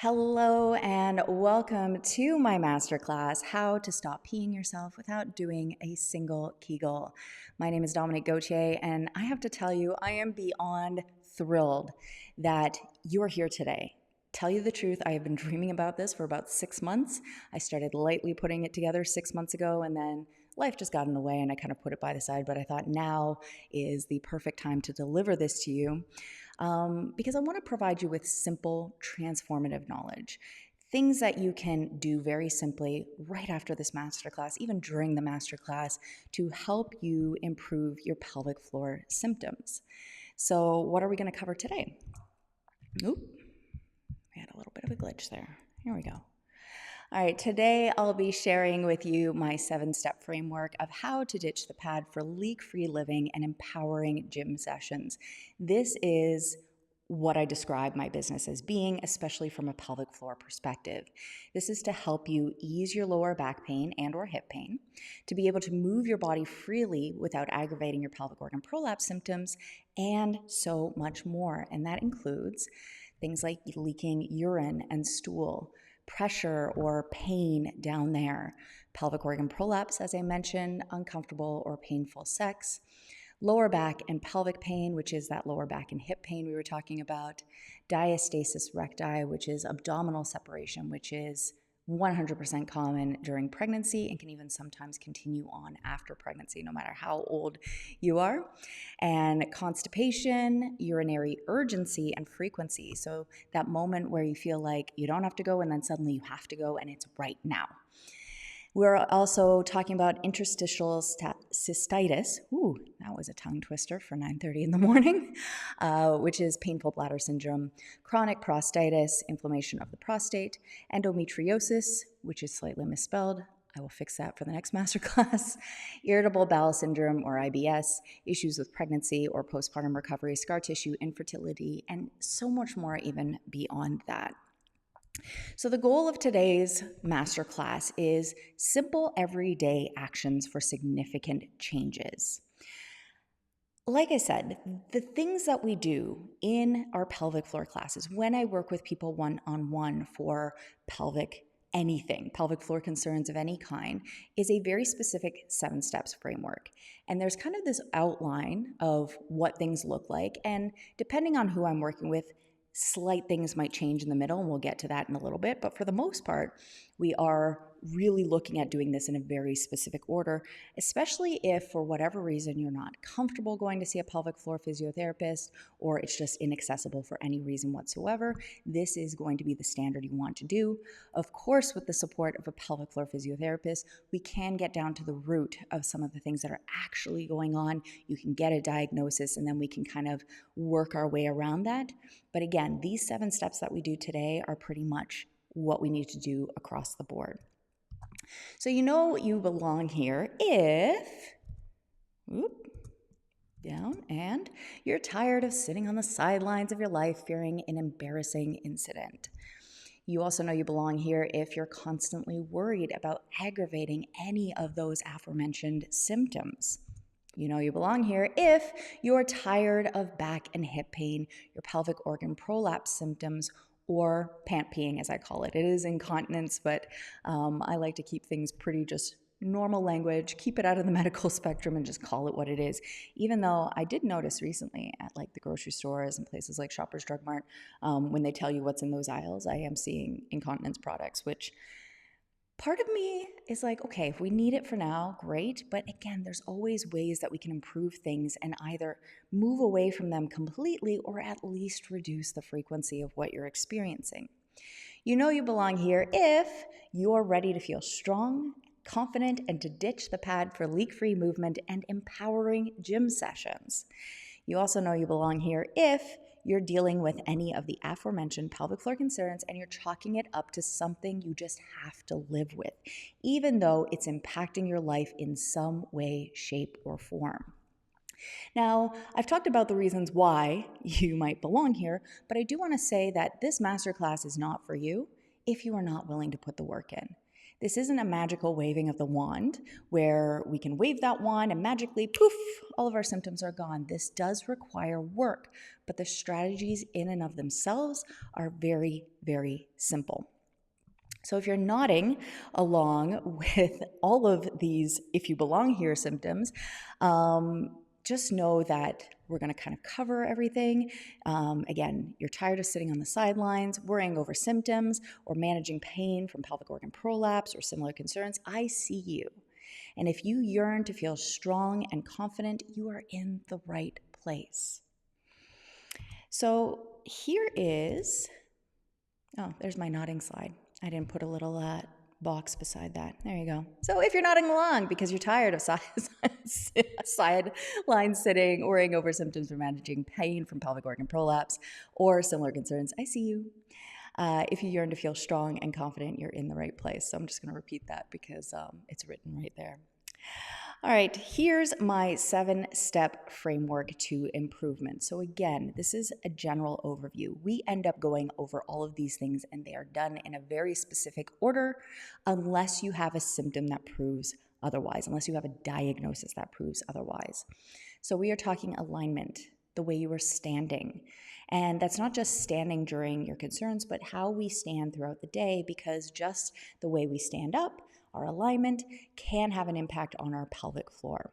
Hello and welcome to my masterclass, How to Stop Peeing Yourself Without Doing a Single Kegel. My name is Dominique Gauthier, and I have to tell you, I am beyond thrilled that you are here today. Tell you the truth, I have been dreaming about this for about 6 months. I started lightly putting it together 6 months ago, and then life just got in the way and I kind of put it by the side, but I thought now is the perfect time to deliver this to you. Because I want to provide you with simple, transformative knowledge. Things that you can do very simply right after this masterclass, even during the masterclass, to help you improve your pelvic floor symptoms. So, what are we going to cover today? Oop, we had a little bit of a glitch there. Here we go. All right, today I'll be sharing with you my 7-step framework of how to ditch the pad for leak-free living and empowering gym sessions. This is what I describe my business as being, especially from a pelvic floor perspective. This is to help you ease your lower back pain and or hip pain, to be able to move your body freely without aggravating your pelvic organ prolapse symptoms, and so much more. And that includes things like leaking urine and stool, pressure or pain down there, pelvic organ prolapse, as I mentioned, uncomfortable or painful sex, lower back and pelvic pain, which is that lower back and hip pain we were talking about, diastasis recti, which is abdominal separation, which is 100% common during pregnancy and can even sometimes continue on after pregnancy, no matter how old you are. And constipation, urinary urgency and frequency. So that moment where you feel like you don't have to go and then suddenly you have to go and it's right now. We're also talking about interstitial cystitis. Ooh, that was a tongue twister for 9:30 in the morning, which is painful bladder syndrome, chronic prostatitis, inflammation of the prostate, endometriosis, which is slightly misspelled. I will fix that for the next masterclass. Irritable bowel syndrome or IBS, issues with pregnancy or postpartum recovery, scar tissue, infertility, and so much more even beyond that. So the goal of today's masterclass is simple everyday actions for significant changes. Like I said, the things that we do in our pelvic floor classes, when I work with people one-on-one for pelvic floor concerns of any kind, is a very specific 7 steps framework. And there's kind of this outline of what things look like. And depending on who I'm working with, slight things might change in the middle, and we'll get to that in a little bit. But for the most part, we are really looking at doing this in a very specific order, especially if for whatever reason you're not comfortable going to see a pelvic floor physiotherapist or it's just inaccessible for any reason whatsoever. This is going to be the standard you want to do. Of course, with the support of a pelvic floor physiotherapist, we can get down to the root of some of the things that are actually going on. You can get a diagnosis and then we can kind of work our way around that. But again, these 7 steps that we do today are pretty much what we need to do across the board. So you know you belong here if, down, and you're tired of sitting on the sidelines of your life fearing an embarrassing incident. You also know you belong here if you're constantly worried about aggravating any of those aforementioned symptoms. You know you belong here if you're tired of back and hip pain, your pelvic organ prolapse symptoms, or pant peeing, as I call it. It is incontinence, but I like to keep things pretty just normal language, keep it out of the medical spectrum and just call it what it is. Even though I did notice recently at like the grocery stores and places like Shoppers Drug Mart, when they tell you what's in those aisles, I am seeing incontinence products, which part of me is like, okay, if we need it for now, great. But again, there's always ways that we can improve things and either move away from them completely or at least reduce the frequency of what you're experiencing. You know you belong here if you're ready to feel strong, confident, and to ditch the pad for leak-free movement and empowering gym sessions. You also know you belong here if you're dealing with any of the aforementioned pelvic floor concerns and you're chalking it up to something you just have to live with, even though it's impacting your life in some way, shape, or form. Now, I've talked about the reasons why you might belong here, but I do want to say that this masterclass is not for you if you are not willing to put the work in. This isn't a magical waving of the wand where we can wave that wand and magically, poof, all of our symptoms are gone. This does require work, but the strategies in and of themselves are very, very simple. So if you're nodding along with all of these "if you belong here" symptoms, just know that we're going to kind of cover everything. Again, you're tired of sitting on the sidelines, worrying over symptoms, or managing pain from pelvic organ prolapse or similar concerns. I see you. And if you yearn to feel strong and confident, you are in the right place. So here is, there's my nodding slide. I didn't put a little box beside that. There you go. So if you're nodding along because you're tired of sideline sitting, worrying over symptoms or managing pain from pelvic organ prolapse or similar concerns, I see you. If you yearn to feel strong and confident, you're in the right place. So I'm just going to repeat that because it's written right there. All right, here's my 7-step framework to improvement. So again, this is a general overview. We end up going over all of these things and they are done in a very specific order unless you have a symptom that proves otherwise, unless you have a diagnosis that proves otherwise. So we are talking alignment, the way you are standing. And that's not just standing during your concerns, but how we stand throughout the day, because just the way we stand up, our alignment, can have an impact on our pelvic floor.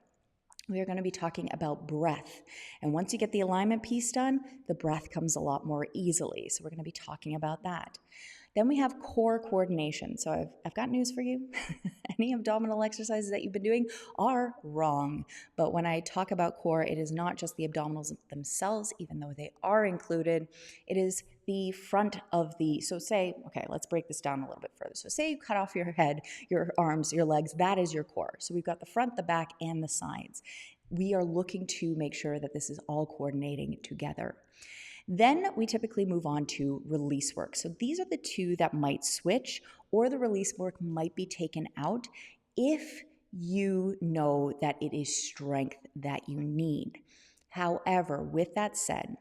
We are going to be talking about breath. And once you get the alignment piece done, the breath comes a lot more easily. So we're going to be talking about that. Then we have core coordination. So I've got news for you. Any abdominal exercises that you've been doing are wrong. But when I talk about core, it is not just the abdominals themselves, even though they are included. It is the front of let's break this down a little bit further. So say you cut off your head, your arms, your legs, that is your core. So we've got the front, the back, and the sides. We are looking to make sure that this is all coordinating together. Then we typically move on to release work. So these are the two that might switch, or the release work might be taken out if you know that it is strength that you need. However, with that said,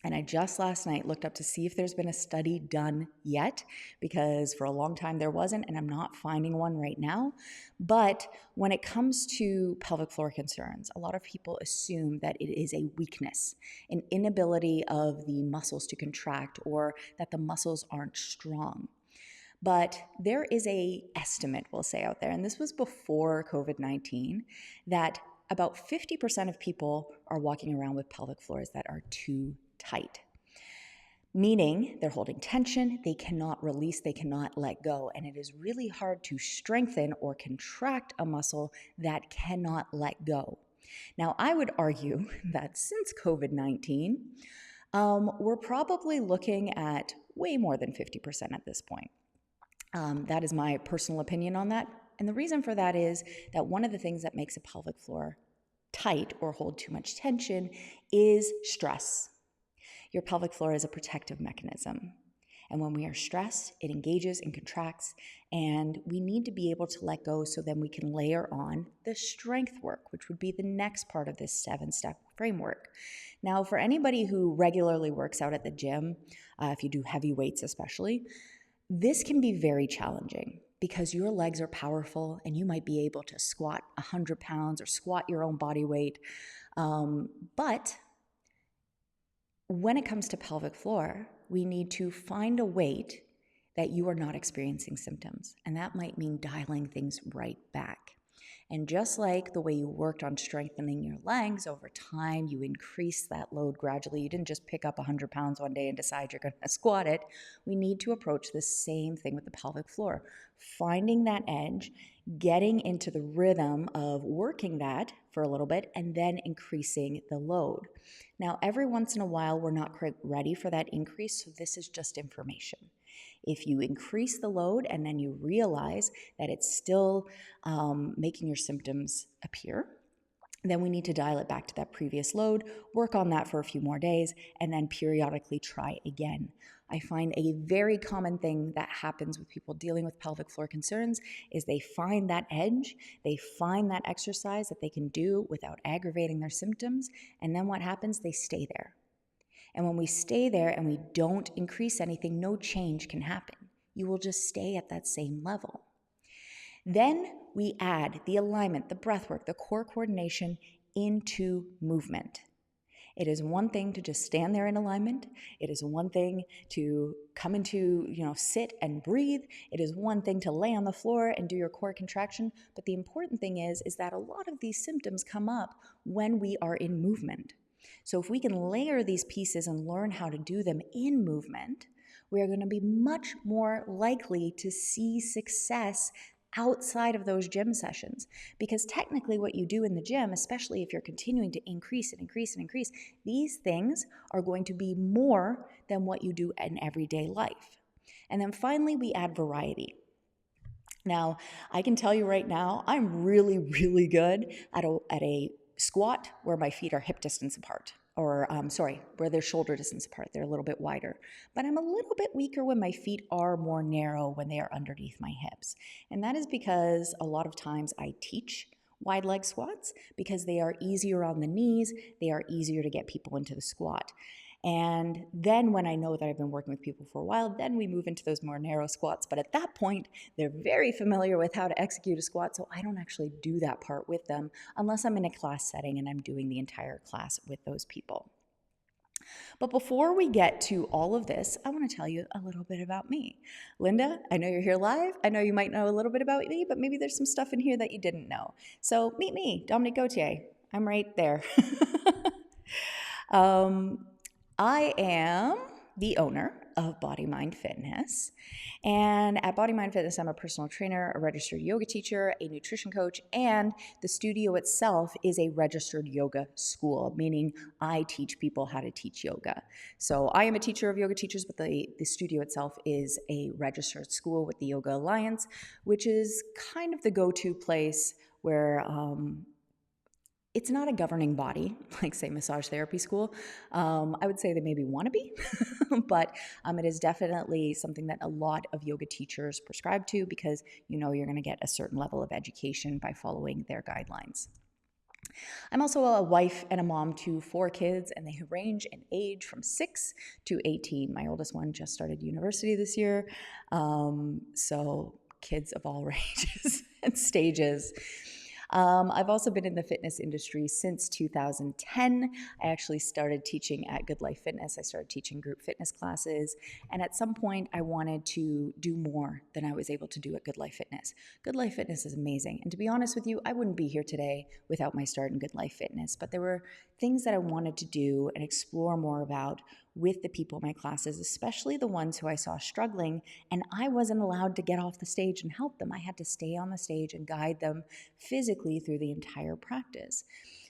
and I just last night looked up to see if there's been a study done yet, because for a long time there wasn't, and I'm not finding one right now. But when it comes to pelvic floor concerns, a lot of people assume that it is a weakness, an inability of the muscles to contract, or that the muscles aren't strong. But there is an estimate, we'll say, out there, and this was before COVID-19, that about 50% of people are walking around with pelvic floors that are too tight, meaning they're holding tension, they cannot release, they cannot let go, and it is really hard to strengthen or contract a muscle that cannot let go. Now, I would argue that since COVID-19, we're probably looking at way more than 50% at this point. That is my personal opinion on that, and the reason for that is that one of the things that makes a pelvic floor tight or hold too much tension is stress. Your pelvic floor is a protective mechanism. And when we are stressed, it engages and contracts, and we need to be able to let go so then we can layer on the strength work, which would be the next part of this 7-step framework. Now, for anybody who regularly works out at the gym, if you do heavy weights especially, this can be very challenging because your legs are powerful and you might be able to squat 100 pounds or squat your own body weight. But when it comes to pelvic floor, we need to find a weight that you are not experiencing symptoms. And that might mean dialing things right back. And just like the way you worked on strengthening your legs over time, you increase that load gradually. You didn't just pick up 100 pounds one day and decide you're going to squat it. We need to approach the same thing with the pelvic floor. Finding that edge, getting into the rhythm of working that for a little bit, and then increasing the load. Now, every once in a while, we're not quite ready for that increase, so this is just information. If you increase the load and then you realize that it's still making your symptoms appear, then we need to dial it back to that previous load, work on that for a few more days, and then periodically try again. I find a very common thing that happens with people dealing with pelvic floor concerns is they find that edge, they find that exercise that they can do without aggravating their symptoms, and then what happens? They stay there. And when we stay there and we don't increase anything, no change can happen. You will just stay at that same level. Then we add the alignment, the breath work, the core coordination into movement. It is one thing to just stand there in alignment. It is one thing to come into, sit and breathe. It is one thing to lay on the floor and do your core contraction. But the important thing is that a lot of these symptoms come up when we are in movement. So if we can layer these pieces and learn how to do them in movement, we are going to be much more likely to see success outside of those gym sessions. Because technically what you do in the gym, especially if you're continuing to increase and increase and increase, these things are going to be more than what you do in everyday life. And then finally, we add variety. Now, I can tell you right now, I'm really, really good at a squat where my feet are hip distance apart. Or, where they're shoulder distance apart. They're a little bit wider. But I'm a little bit weaker when my feet are more narrow when they are underneath my hips. And that is because a lot of times I teach wide leg squats because they are easier on the knees. They are easier to get people into the squat. And then when I know that I've been working with people for a while, then we move into those more narrow squats. But at that point, they're very familiar with how to execute a squat, so I don't actually do that part with them unless I'm in a class setting and I'm doing the entire class with those people. But before we get to all of this, I want to tell you a little bit about me. Linda, I know you're here live. I know you might know a little bit about me, but maybe there's some stuff in here that you didn't know. So meet me, Dominique Gauthier. I'm right there. I am the owner of Body Mind Fitness. And at Body Mind Fitness, I'm a personal trainer, a registered yoga teacher, a nutrition coach, and the studio itself is a registered yoga school, meaning I teach people how to teach yoga. So I am a teacher of yoga teachers, but the studio itself is a registered school with the Yoga Alliance, which is kind of the go-to place where it's not a governing body, like, say, massage therapy school. I would say they maybe want to be, but it is definitely something that a lot of yoga teachers prescribe to because you're going to get a certain level of education by following their guidelines. I'm also a wife and a mom to 4 kids, and they range in age from 6 to 18. My oldest one just started university this year, so kids of all ranges and stages. I've also been in the fitness industry since 2010. I actually started teaching at Good Life Fitness. I started teaching group fitness classes. And at some point, I wanted to do more than I was able to do at Good Life Fitness. Good Life Fitness is amazing. And to be honest with you, I wouldn't be here today without my start in Good Life Fitness. But there were things that I wanted to do and explore more about with the people in my classes, especially the ones who I saw struggling, and I wasn't allowed to get off the stage and help them. I had to stay on the stage and guide them physically through the entire practice.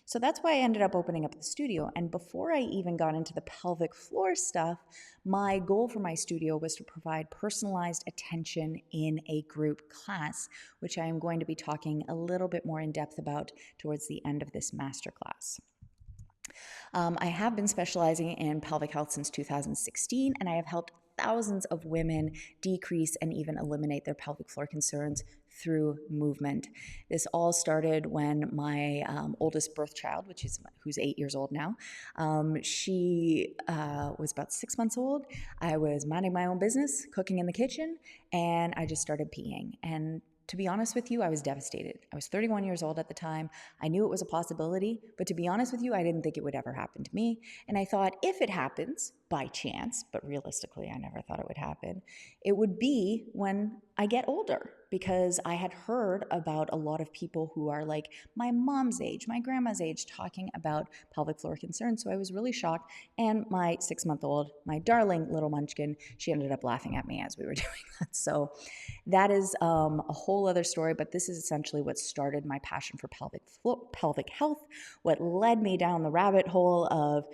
So that's why I ended up opening up the studio. And before I even got into the pelvic floor stuff, my goal for my studio was to provide personalized attention in a group class, which I am going to be talking a little bit more in depth about towards the end of this masterclass. I have been specializing in pelvic health since 2016, and I have helped thousands of women decrease and even eliminate their pelvic floor concerns through movement. This all started when my oldest birth child, who's 8 years old now, she was about 6 months old. I was minding my own business, cooking in the kitchen, and I just started peeing. And to be honest with you, I was devastated. I was 31 years old at the time. I knew it was a possibility, but to be honest with you, I didn't think it would ever happen to me. And I thought if it happens, by chance, but realistically, I never thought it would happen, it would be when I get older, because I had heard about a lot of people who are like my mom's age, my grandma's age, talking about pelvic floor concerns. So I was really shocked. And my 6-month-old, my darling little munchkin, she ended up laughing at me as we were doing that. So that is a whole other story, but this is essentially what started my passion for pelvic health, what led me down the rabbit hole of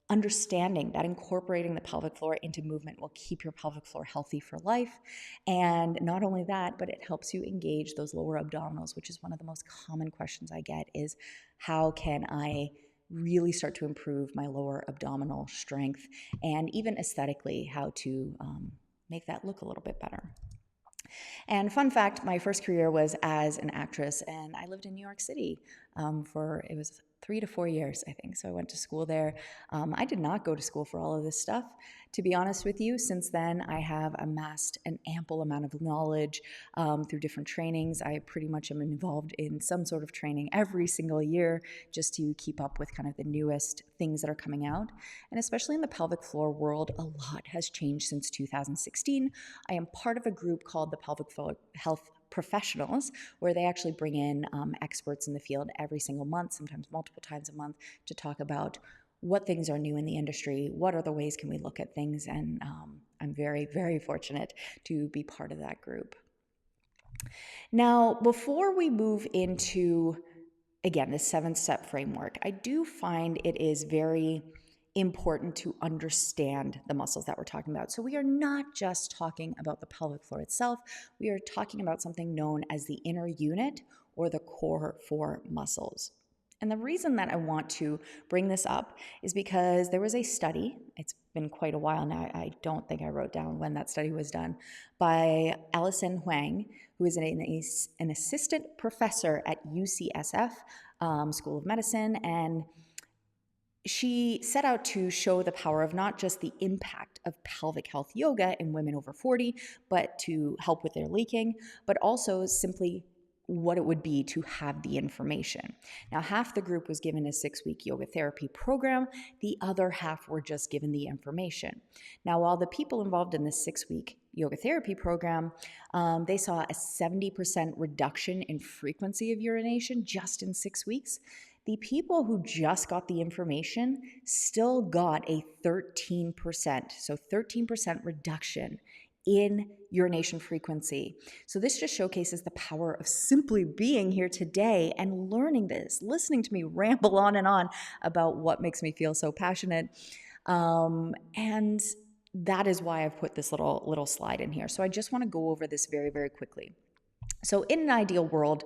understanding that incorporating the pelvic floor into movement will keep your pelvic floor healthy for life. And not only that, but it helps you engage those lower abdominals, which is one of the most common questions I get is, how can I really start to improve my lower abdominal strength, and even aesthetically, how to make that look a little bit better. And fun fact, my first career was as an actress, and I lived in New York City it was 3 to 4 years, I think. So I went to school there. I did not go to school for all of this stuff. To be honest with you, since then, I have amassed an ample amount of knowledge through different trainings. I pretty much am involved in some sort of training every single year just to keep up with kind of the newest things that are coming out. And especially in the pelvic floor world, a lot has changed since 2016. I am part of a group called the Pelvic Floor Health Professionals, where they actually bring in experts in the field every single month, sometimes multiple times a month, to talk about what things are new in the industry, what other ways can we look at things, and I'm very, very fortunate to be part of that group. Now, before we move into, again, the 7-step framework, I do find it is very important to understand the muscles that we're talking about. So we are not just talking about the pelvic floor itself. We are talking about something known as the inner unit or the core 4 muscles. And the reason that I want to bring this up is because there was a study, it's been quite a while now, I don't think I wrote down when that study was done, by Alison Huang, who is an assistant professor at UCSF School of Medicine, and she set out to show the power of not just the impact of pelvic health yoga in women over 40, but to help with their leaking, but also simply what it would be to have the information. Now, half the group was given a 6-week yoga therapy program. The other half were just given the information. Now, while the people involved in this 6-week yoga therapy program, they saw a 70% reduction in frequency of urination just in 6 weeks. The people who just got the information still got a 13%, so 13% reduction in urination frequency. So this just showcases the power of simply being here today and learning this, listening to me ramble on and on about what makes me feel so passionate. And that is why I've put this little slide in here. So I just want to go over this very, very quickly. So in an ideal world,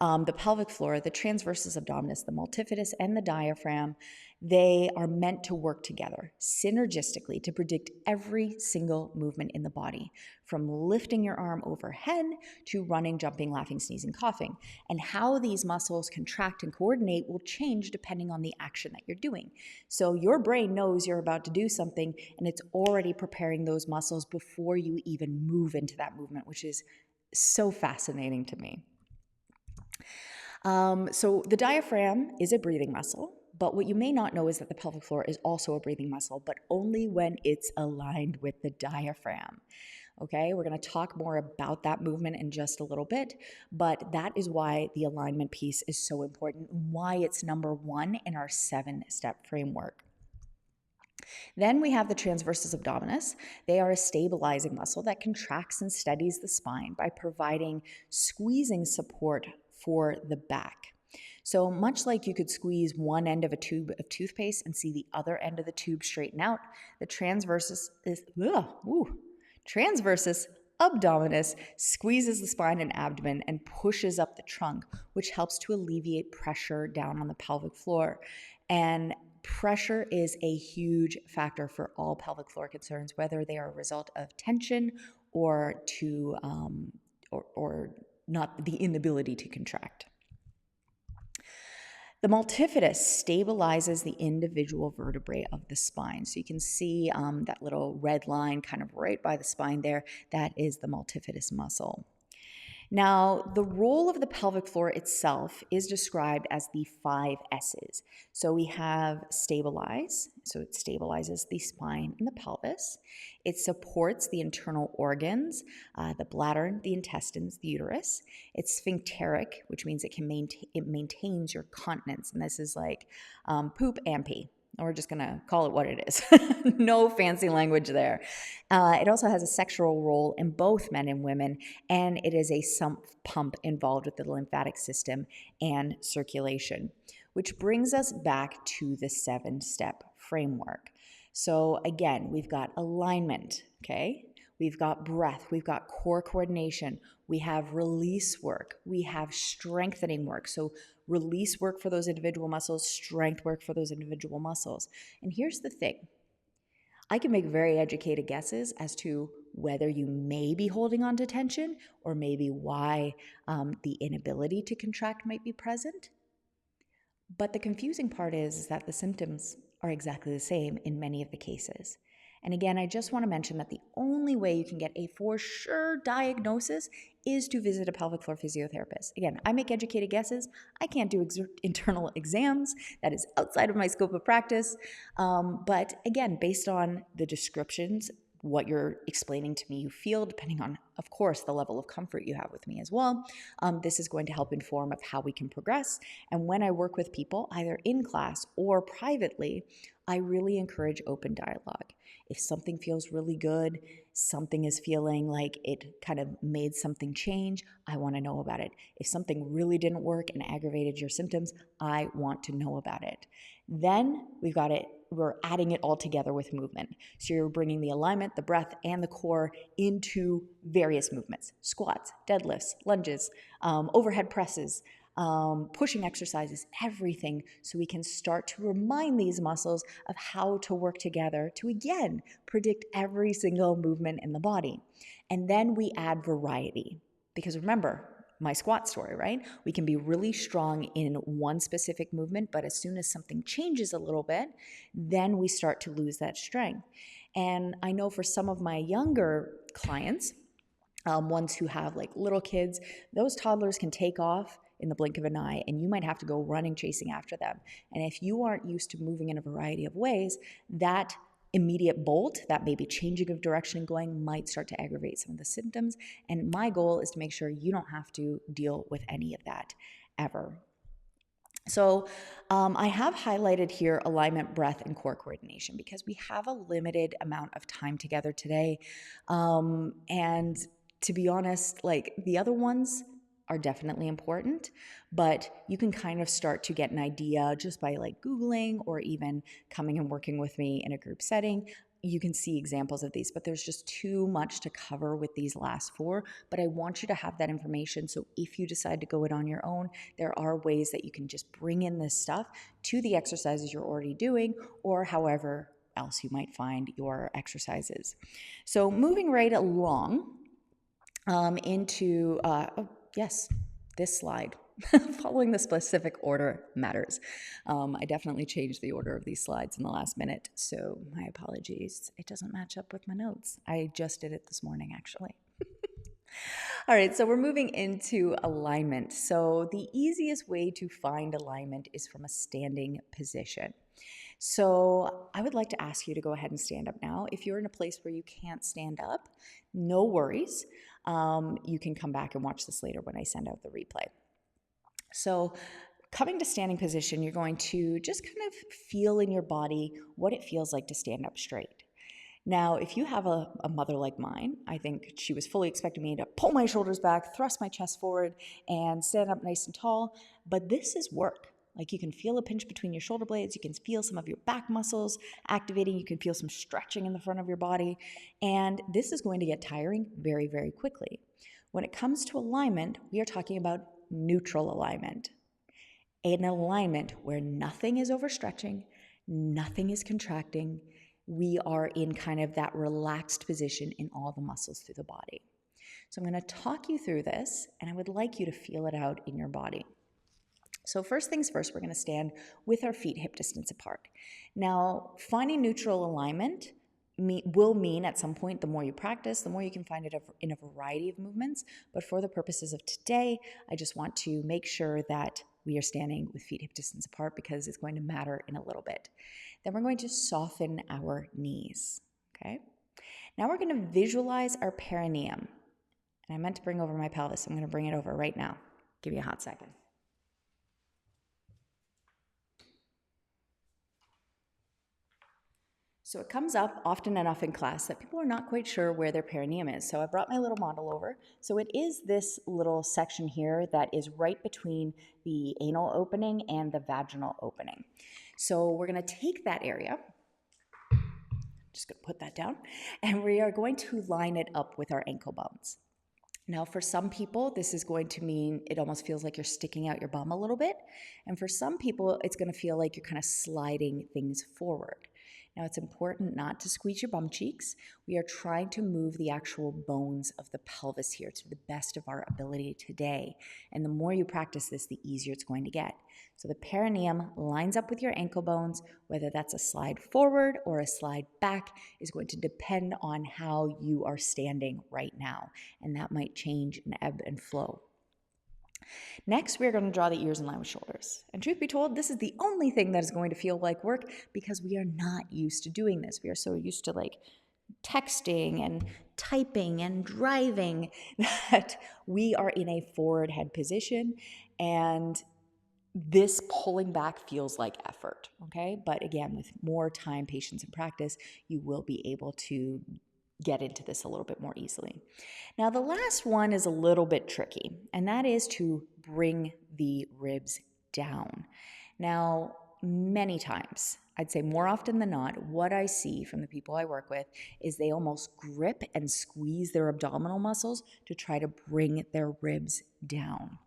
the pelvic floor, the transversus abdominis, the multifidus, and the diaphragm, they are meant to work together synergistically to predict every single movement in the body, from lifting your arm overhead to running, jumping, laughing, sneezing, coughing. And how these muscles contract and coordinate will change depending on the action that you're doing. So your brain knows you're about to do something, and it's already preparing those muscles before you even move into that movement, which is so fascinating to me. So the diaphragm is a breathing muscle, but what you may not know is that the pelvic floor is also a breathing muscle, but only when it's aligned with the diaphragm. Okay, we're going to talk more about that movement in just a little bit, but that is why the alignment piece is so important, why it's number 1 in our 7-step framework. Then we have the transversus abdominis. They are a stabilizing muscle that contracts and steadies the spine by providing squeezing support for the back. So much like you could squeeze one end of a tube of toothpaste and see the other end of the tube straighten out, the transversus abdominis squeezes the spine and abdomen and pushes up the trunk, which helps to alleviate pressure down on the pelvic floor. And pressure is a huge factor for all pelvic floor concerns, whether they are a result of tension or not the inability to contract. The multifidus stabilizes the individual vertebrae of the spine. So you can see that little red line kind of right by the spine there. That is the multifidus muscle. Now, the role of the pelvic floor itself is described as the 5 S's. So we have stabilize, so it stabilizes the spine and the pelvis. It supports the internal organs, the bladder, the intestines, the uterus. It's sphincteric, which means it maintains your continence, and this is like poop and pee. We're just going to call it what it is. No fancy language there. It also has a sexual role in both men and women, and it is a sump pump involved with the lymphatic system and circulation, which brings us back to the 7-step framework. So again, we've got alignment, okay? We've got breath, we've got core coordination, we have release work, we have strengthening work. So release work for those individual muscles, strength work for those individual muscles. And here's the thing. I can make very educated guesses as to whether you may be holding on to tension or maybe why the inability to contract might be present. But the confusing part is that the symptoms are exactly the same in many of the cases. And again, I just want to mention that the only way you can get a for sure diagnosis is to visit a pelvic floor physiotherapist. Again, I make educated guesses. I can't do internal exams. That is outside of my scope of practice. But again, based on the descriptions, what you're explaining to me you feel, depending on, of course, the level of comfort you have with me as well, this is going to help inform of how we can progress. And when I work with people, either in class or privately, I really encourage open dialogue. If something feels really good, something is feeling like it kind of made something change, I want to know about it. If something really didn't work and aggravated your symptoms, I want to know about it. Then we're adding it all together with movement. So you're bringing the alignment, the breath, and the core into various movements: squats, deadlifts, lunges, overhead presses, pushing exercises, everything, so we can start to remind these muscles of how to work together to, again, predict every single movement in the body. And then we add variety. Because remember, my squat story, right? We can be really strong in one specific movement, but as soon as something changes a little bit, then we start to lose that strength. And I know for some of my younger clients, ones who have like little kids, those toddlers can take off in the blink of an eye, and you might have to go running, chasing after them. And if you aren't used to moving in a variety of ways, that immediate bolt, that maybe changing of direction and going, might start to aggravate some of the symptoms. And my goal is to make sure you don't have to deal with any of that ever. So I have highlighted here alignment, breath, and core coordination because we have a limited amount of time together today. And to be honest, like the other ones are definitely important, but you can kind of start to get an idea just by like Googling or even coming and working with me in a group setting. You can see examples of these, but there's just too much to cover with these last four. But I want you to have that information. So if you decide to go it on your own, there are ways that you can just bring in this stuff to the exercises you're already doing, or however else you might find your exercises. So moving right along into, yes, this slide. Following the specific order matters. I definitely changed the order of these slides in the last minute, so my apologies. It doesn't match up with my notes. I just did it this morning, actually. All right, so we're moving into alignment. So the easiest way to find alignment is from a standing position. So I would like to ask you to go ahead and stand up now. If you're in a place where you can't stand up, no worries. You can come back and watch this later when I send out the replay. So coming to standing position, you're going to just kind of feel in your body what it feels like to stand up straight. Now, if you have a mother like mine, I think she was fully expecting me to pull my shoulders back, thrust my chest forward, and stand up nice and tall. But this is work. Like you can feel a pinch between your shoulder blades. You can feel some of your back muscles activating. You can feel some stretching in the front of your body. And this is going to get tiring very, very quickly. When it comes to alignment, we are talking about neutral alignment. An alignment where nothing is overstretching, nothing is contracting. We are in kind of that relaxed position in all the muscles through the body. So I'm going to talk you through this, and I would like you to feel it out in your body. So first things first, we're going to stand with our feet hip distance apart. Now, finding neutral alignment will mean at some point, the more you practice, the more you can find it in a variety of movements. But for the purposes of today, I just want to make sure that we are standing with feet hip distance apart because it's going to matter in a little bit. Then we're going to soften our knees, okay? Now we're going to visualize our perineum. And I meant to bring over my pelvis. I'm going to bring it over right now. Give me a hot second. So it comes up often enough in class that people are not quite sure where their perineum is. So I brought my little model over. So it is this little section here that is right between the anal opening and the vaginal opening. So we're going to take that area, just going to put that down, and we are going to line it up with our ankle bones. Now, for some people, this is going to mean it almost feels like you're sticking out your bum a little bit. And for some people, it's going to feel like you're kind of sliding things forward. Now, it's important not to squeeze your bum cheeks. We are trying to move the actual bones of the pelvis here to the best of our ability today. And the more you practice this, the easier it's going to get. So the perineum lines up with your ankle bones. Whether that's a slide forward or a slide back is going to depend on how you are standing right now. And that might change and ebb and flow. Next, we're going to draw the ears in line with shoulders. And truth be told, this is the only thing that is going to feel like work because we are not used to doing this. We are so used to like texting and typing and driving that we are in a forward head position, and this pulling back feels like effort, okay? But again, with more time, patience, and practice, you will be able to get into this a little bit more easily. Now, the last one is a little bit tricky, and that is to bring the ribs down. Now, many times, I'd say more often than not, what I see from the people I work with is they almost grip and squeeze their abdominal muscles to try to bring their ribs down.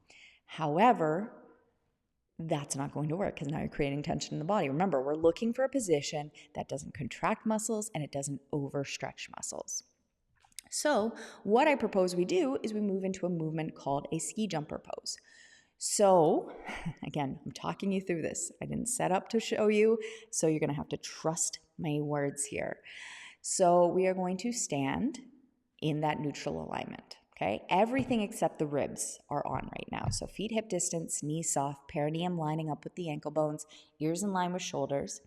However, that's not going to work because now you're creating tension in the body. Remember, we're looking for a position that doesn't contract muscles and it doesn't overstretch muscles. So what I propose we do is we move into a movement called a ski jumper pose. So again, I'm talking you through this. I didn't set up to show you, so you're going to have to trust my words here. So we are going to stand in that neutral alignment. Okay, everything except the ribs are on right now. So feet hip distance, knees soft, perineum lining up with the ankle bones, ears in line with shoulders.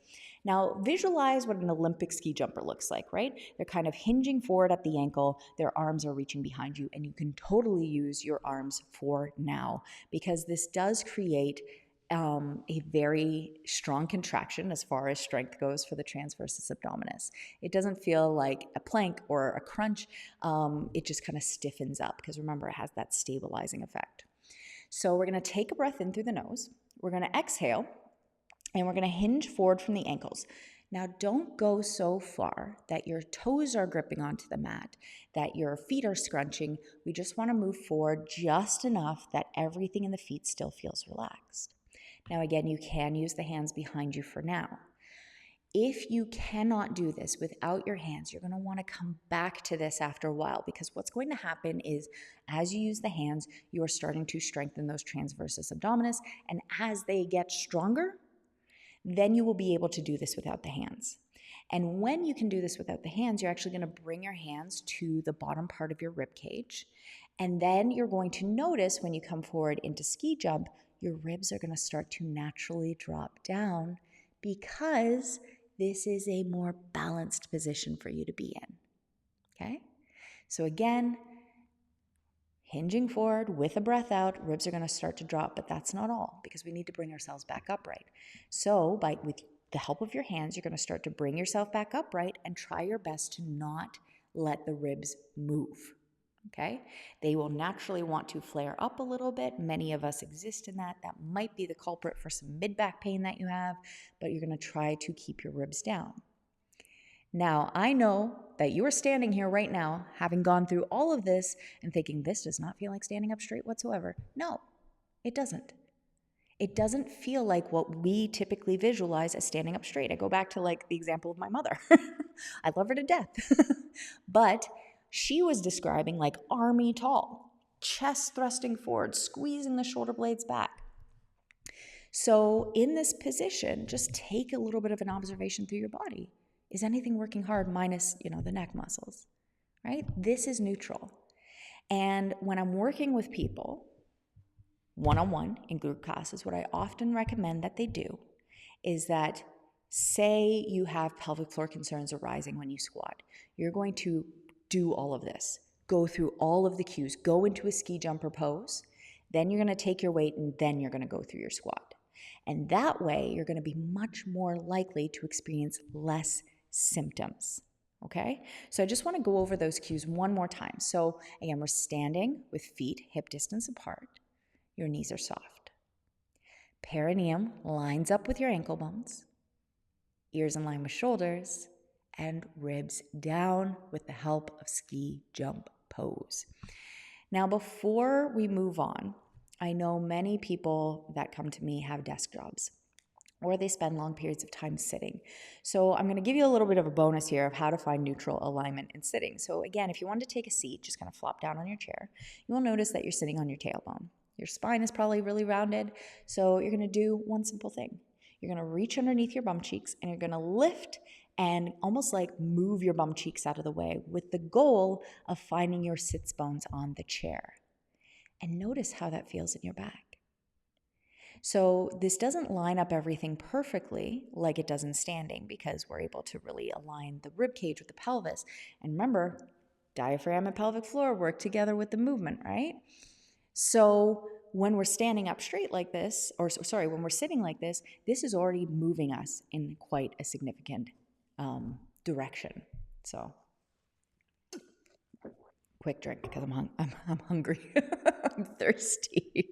Now visualize what an Olympic ski jumper looks like, right? They're kind of hinging forward at the ankle, their arms are reaching behind you, and you can totally use your arms for now because this does create a very strong contraction as far as strength goes for the transversus abdominis. It doesn't feel like a plank or a crunch. It just kind of stiffens up because remember, it has that stabilizing effect. So we're going to take a breath in through the nose. We're going to exhale, and we're going to hinge forward from the ankles. Now, don't go so far that your toes are gripping onto the mat, that your feet are scrunching. We just want to move forward just enough that everything in the feet still feels relaxed. Now, again, you can use the hands behind you for now. If you cannot do this without your hands, you're going to want to come back to this after a while because what's going to happen is as you use the hands, you are starting to strengthen those transversus abdominis, and as they get stronger, then you will be able to do this without the hands. And when you can do this without the hands, you're actually going to bring your hands to the bottom part of your rib cage. And then you're going to notice when you come forward into ski jump, your ribs are going to start to naturally drop down because this is a more balanced position for you to be in. Okay? So again, hinging forward with a breath out, ribs are going to start to drop, but that's not all because we need to bring ourselves back upright. So with the help of your hands, you're going to start to bring yourself back upright and try your best to not let the ribs move. Okay? They will naturally want to flare up a little bit. Many of us exist in that. That might be the culprit for some mid-back pain that you have, but you're going to try to keep your ribs down. Now, I know that you are standing here right now, having gone through all of this and thinking, this does not feel like standing up straight whatsoever. No, it doesn't. It doesn't feel like what we typically visualize as standing up straight. I go back to like the example of my mother. I love her to death. But she was describing like army tall, chest thrusting forward, squeezing the shoulder blades back. So in this position, just take a little bit of an observation through your body. Is anything working hard minus, the neck muscles, right? This is neutral. And when I'm working with people one-on-one in group classes, what I often recommend that they do is that say you have pelvic floor concerns arising when you squat. You're going to do all of this, go through all of the cues, go into a ski jumper pose, then you're going to take your weight and then you're going to go through your squat. And that way you're going to be much more likely to experience less symptoms. Okay? So I just want to go over those cues one more time. So again, we're standing with feet hip distance apart. Your knees are soft. Perineum lines up with your ankle bones. Ears in line with shoulders. And ribs down with the help of ski jump pose. Now, before we move on, I know many people that come to me have desk jobs, or they spend long periods of time sitting. So I'm going to give you a little bit of a bonus here of how to find neutral alignment in sitting. So again, if you want to take a seat, just kind of flop down on your chair, you will notice that you're sitting on your tailbone. Your spine is probably really rounded, so you're going to do one simple thing. You're going to reach underneath your bum cheeks and you're going to lift and almost like move your bum cheeks out of the way with the goal of finding your sits bones on the chair. And notice how that feels in your back. So this doesn't line up everything perfectly like it does in standing because we're able to really align the rib cage with the pelvis. And remember, diaphragm and pelvic floor work together with the movement, right? So when we're standing up straight like this, when we're sitting like this is already moving us in quite a significant direction. So quick drink because I'm hungry. I'm thirsty.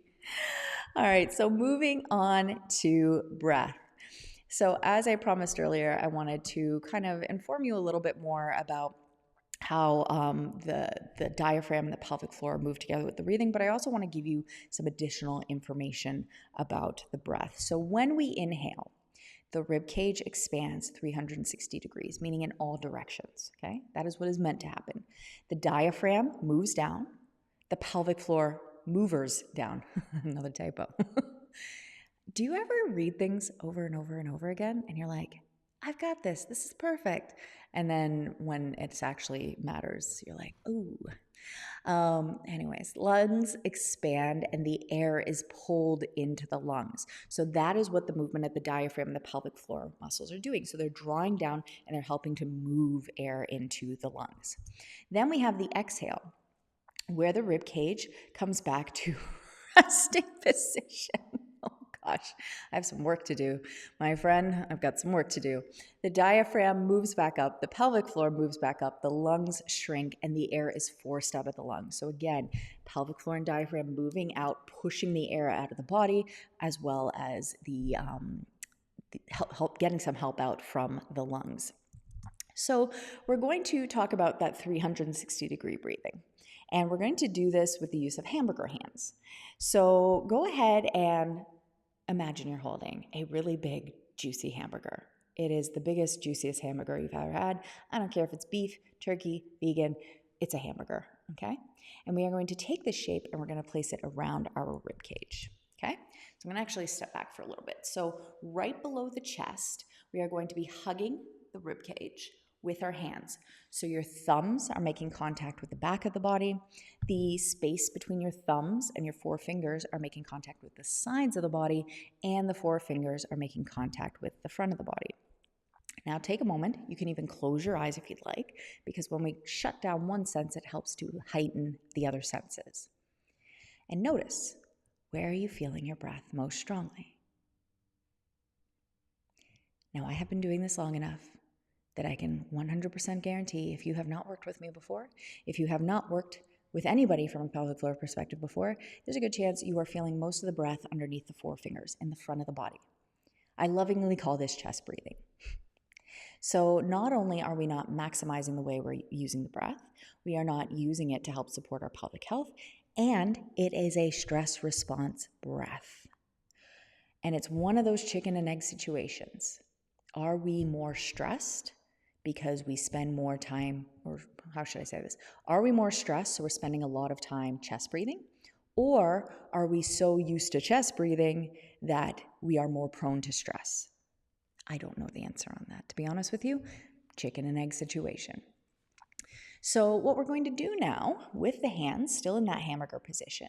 All right, so moving on to breath. So as I promised earlier, I wanted to kind of inform you a little bit more about how the diaphragm and the pelvic floor move together with the breathing, but I also want to give you some additional information about the breath. So when we inhale, the rib cage expands 360 degrees, meaning in all directions, okay? That is what is meant to happen. The diaphragm moves down, the pelvic floor movers down. Another typo. Do you ever read things over and over and over again and you're like, I've got this. This is perfect. And then when it actually matters, you're like, ooh. Anyways, lungs expand and the air is pulled into the lungs. So that is what the movement of the diaphragm and the pelvic floor muscles are doing. So they're drawing down and they're helping to move air into the lungs. Then we have the exhale, where the rib cage comes back to resting position. Oh gosh, I have some work to do. My friend, I've got some work to do. The diaphragm moves back up, the pelvic floor moves back up, the lungs shrink, and the air is forced out of the lungs. So again, pelvic floor and diaphragm moving out, pushing the air out of the body, as well as the getting some help out from the lungs. So we're going to talk about that 360-degree breathing. And we're going to do this with the use of hamburger hands. So go ahead and imagine you're holding a really big, juicy hamburger. It is the biggest, juiciest hamburger you've ever had. I don't care if it's beef, turkey, vegan, it's a hamburger, okay? And we are going to take this shape and we're going to place it around our rib cage, okay? So I'm going to actually step back for a little bit. So right below the chest, we are going to be hugging the rib cage with our hands. So your thumbs are making contact with the back of the body. The space between your thumbs and your four fingers are making contact with the sides of the body, and the four fingers are making contact with the front of the body. Now take a moment. You can even close your eyes if you'd like, because when we shut down one sense, it helps to heighten the other senses. And notice, where are you feeling your breath most strongly? Now I have been doing this long enough that I can 100% guarantee, if you have not worked with me before, if you have not worked with anybody from a pelvic floor perspective before, there's a good chance you are feeling most of the breath underneath the four fingers in the front of the body. I lovingly call this chest breathing. So not only are we not maximizing the way we're using the breath, we are not using it to help support our pelvic health, and it is a stress response breath. And it's one of those chicken and egg situations. Are we more stressed because we spend more time, or how should I say this? Are we more stressed so we're spending a lot of time chest breathing? Or are we so used to chest breathing that we are more prone to stress? I don't know the answer on that, to be honest with you. Chicken and egg situation. So what we're going to do now with the hands still in that hamburger position,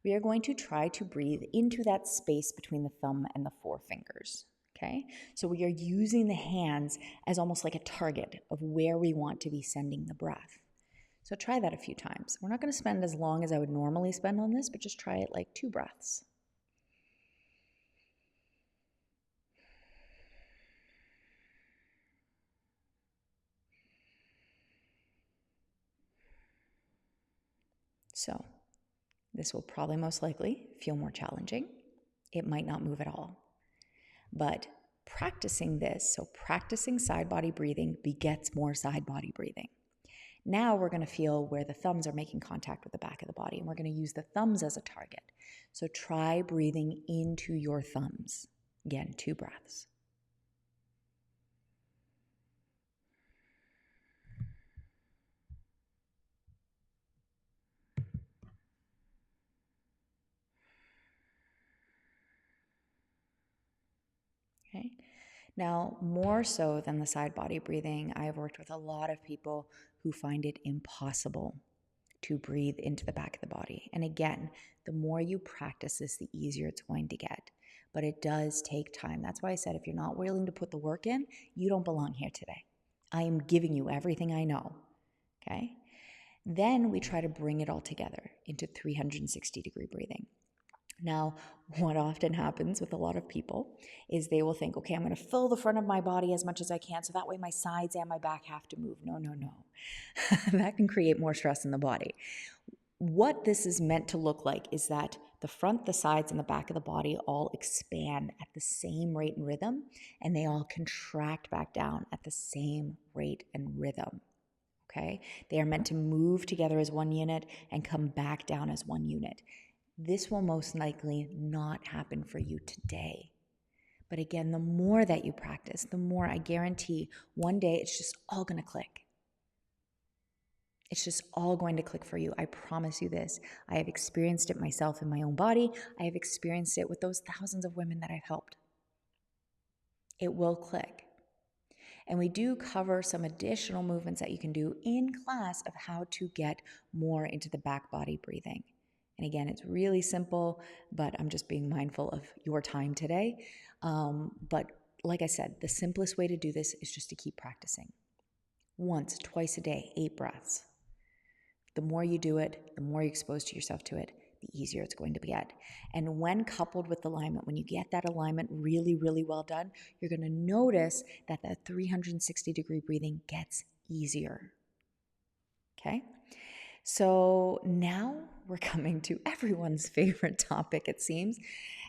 we are going to try to breathe into that space between the thumb and the four fingers. Okay, so we are using the hands as almost like a target of where we want to be sending the breath. So try that a few times. We're not going to spend as long as I would normally spend on this, but just try it like 2 breaths. So this will probably most likely feel more challenging. It might not move at all. But practicing this, so practicing side body breathing begets more side body breathing. Now we're going to feel where the thumbs are making contact with the back of the body, and we're going to use the thumbs as a target. So try breathing into your thumbs. Again, 2 breaths. Okay. Now, more so than the side body breathing, I have worked with a lot of people who find it impossible to breathe into the back of the body. And again, the more you practice this, the easier it's going to get. But it does take time. That's why I said if you're not willing to put the work in, you don't belong here today. I am giving you everything I know. Okay? Then we try to bring it all together into 360-degree breathing. Now, what often happens with a lot of people is they will think, okay, I'm going to fill the front of my body as much as I can so that way my sides and my back have to move. No. That can create more stress in the body. What this is meant to look like is that the front, the sides, and the back of the body all expand at the same rate and rhythm, and they all contract back down at the same rate and rhythm. Okay? They are meant to move together as one unit and come back down as one unit. This will most likely not happen for you today. But again, the more that you practice, the more I guarantee one day it's just all going to click. It's just all going to click for you. I promise you this. I have experienced it myself in my own body. I have experienced it with those thousands of women that I've helped. It will click. And we do cover some additional movements that you can do in class of how to get more into the back body breathing. And again, it's really simple, but I'm just being mindful of your time today. But like I said, the simplest way to do this is just to keep practicing. Once, twice a day, 8 breaths. The more you do it, the more you expose yourself to it, the easier it's going to get. And when coupled with alignment, when you get that alignment really, really well done, you're going to notice that that 360-degree breathing gets easier. Okay? So now we're coming to everyone's favorite topic, it seems,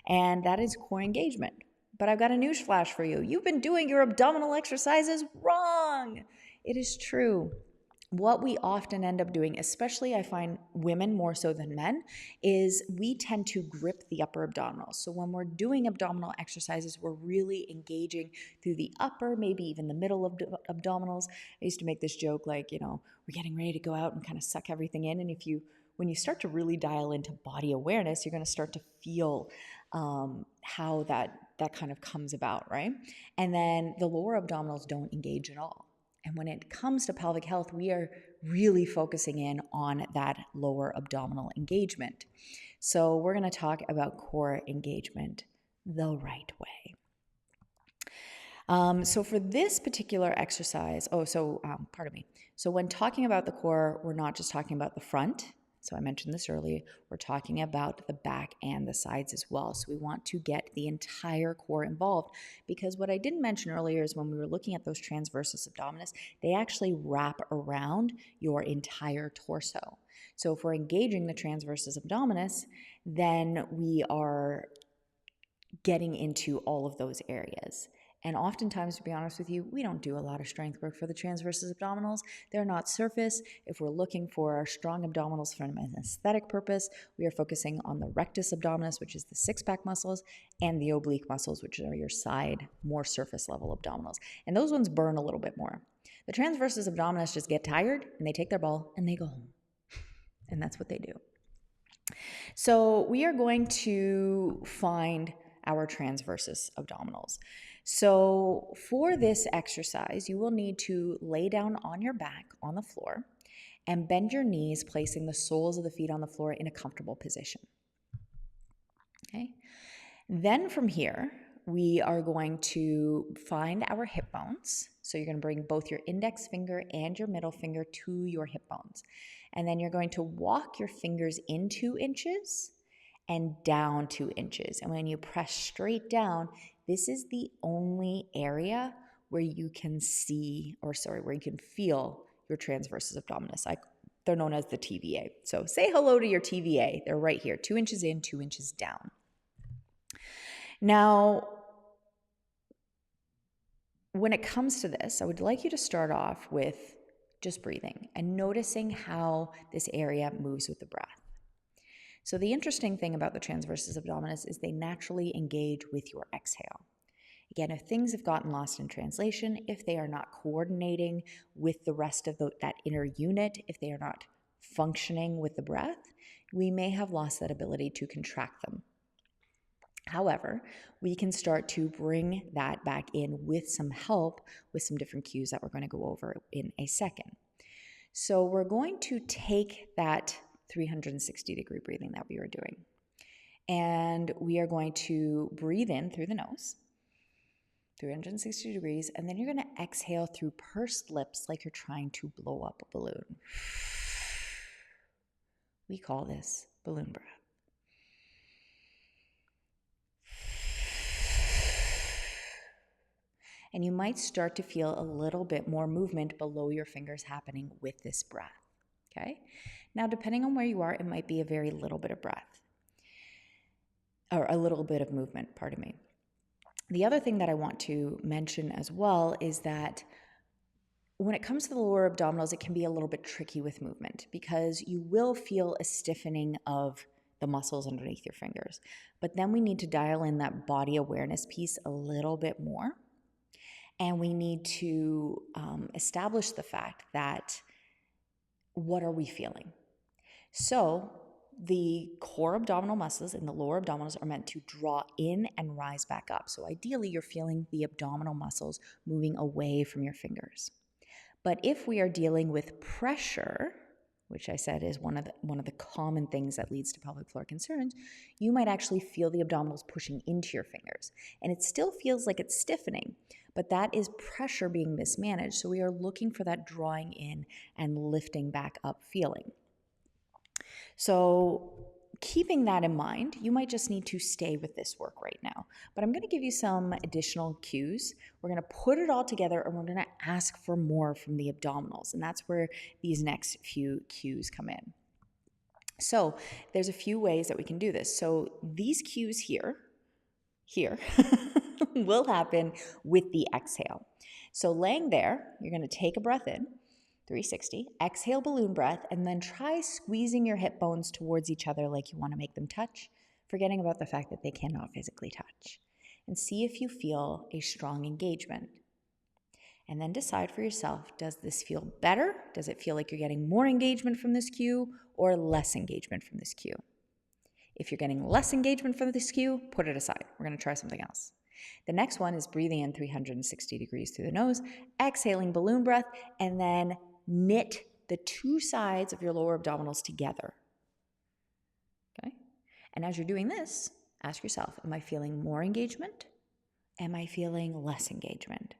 and that is core engagement. But I've got a news flash for you. You've been doing your abdominal exercises wrong. It is true. What we often end up doing, especially I find women more so than men, is we tend to grip the upper abdominals. So when we're doing abdominal exercises, we're really engaging through the upper, maybe even the middle of abdominals. I used to make this joke like, we're getting ready to go out and kind of suck everything in. And when you start to really dial into body awareness, you're going to start to feel how that kind of comes about, right? And then the lower abdominals don't engage at all. And when it comes to pelvic health, we are really focusing in on that lower abdominal engagement. So we're going to talk about core engagement the right way. So for this particular exercise, pardon me. So when talking about the core, we're not just talking about the front. So I mentioned this earlier. We're talking about the back and the sides as well. So we want to get the entire core involved because what I didn't mention earlier is when we were looking at those transversus abdominis, they actually wrap around your entire torso. So if we're engaging the transversus abdominis, then we are getting into all of those areas. And oftentimes, to be honest with you, we don't do a lot of strength work for the transversus abdominals. They're not surface. If we're looking for our strong abdominals from an aesthetic purpose, we are focusing on the rectus abdominis, which is the six-pack muscles, and the oblique muscles, which are your side, more surface level abdominals. And those ones burn a little bit more. The transversus abdominis just get tired, and they take their ball, and they go home. And that's what they do. So we are going to find our transversus abdominals. So for this exercise, you will need to lay down on your back on the floor and bend your knees, placing the soles of the feet on the floor in a comfortable position. Okay. Then from here, we are going to find our hip bones. So you're going to bring both your index finger and your middle finger to your hip bones. And then you're going to walk your fingers in 2 inches and down 2 inches. And when you press straight down, this is the only area where you can where you can feel your transversus abdominis. They're known as the TVA. So say hello to your TVA. They're right here, 2 inches in, 2 inches down. Now, when it comes to this, I would like you to start off with just breathing and noticing how this area moves with the breath. So the interesting thing about the transversus abdominis is they naturally engage with your exhale. Again, if things have gotten lost in translation, if they are not coordinating with the rest of that inner unit, if they are not functioning with the breath, we may have lost that ability to contract them. However, we can start to bring that back in with some help with some different cues that we're going to go over in a second. So we're going to take that 360-degree breathing that we were doing, and we are going to breathe in through the nose, 360 degrees, and then you're going to exhale through pursed lips like you're trying to blow up a balloon. We call this balloon breath. And you might start to feel a little bit more movement below your fingers happening with this breath, okay? Now, depending on where you are, it might be a very little bit of breath, or a little bit of movement, pardon me. The other thing that I want to mention as well is that when it comes to the lower abdominals, it can be a little bit tricky with movement because you will feel a stiffening of the muscles underneath your fingers. But then we need to dial in that body awareness piece a little bit more. And we need to establish the fact that what are we feeling? So the core abdominal muscles and the lower abdominals are meant to draw in and rise back up. So ideally, you're feeling the abdominal muscles moving away from your fingers. But if we are dealing with pressure, which I said is one of the common things that leads to pelvic floor concerns, you might actually feel the abdominals pushing into your fingers. And it still feels like it's stiffening, but that is pressure being mismanaged. So we are looking for that drawing in and lifting back up feeling. So keeping that in mind, you might just need to stay with this work right now. But I'm going to give you some additional cues. We're going to put it all together and we're going to ask for more from the abdominals. And that's where these next few cues come in. So there's a few ways that we can do this. So these cues here will happen with the exhale. So laying there, you're going to take a breath in, 360, exhale balloon breath, and then try squeezing your hip bones towards each other like you want to make them touch, forgetting about the fact that they cannot physically touch. And see if you feel a strong engagement. And then decide for yourself, does this feel better? Does it feel like you're getting more engagement from this cue or less engagement from this cue? If you're getting less engagement from this cue, put it aside. We're going to try something else. The next one is breathing in 360 degrees through the nose, exhaling balloon breath, and then knit the two sides of your lower abdominals together. Okay? And as you're doing this, ask yourself, am I feeling more engagement? Am I feeling less engagement?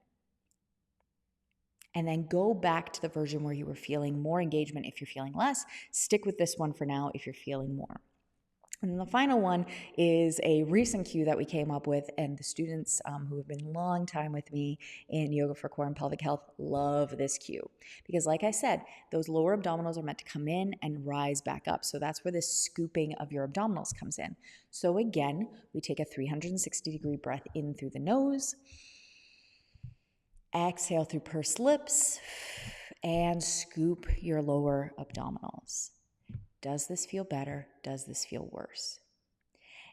And then go back to the version where you were feeling more engagement if you're feeling less. Stick with this one for now if you're feeling more. And the final one is a recent cue that we came up with, and the students who have been long time with me in Yoga for Core and Pelvic Health love this cue. Because like I said, those lower abdominals are meant to come in and rise back up. So that's where this scooping of your abdominals comes in. So again, we take a 360-degree breath in through the nose, exhale through pursed lips, and scoop your lower abdominals. Does this feel better? Does this feel worse?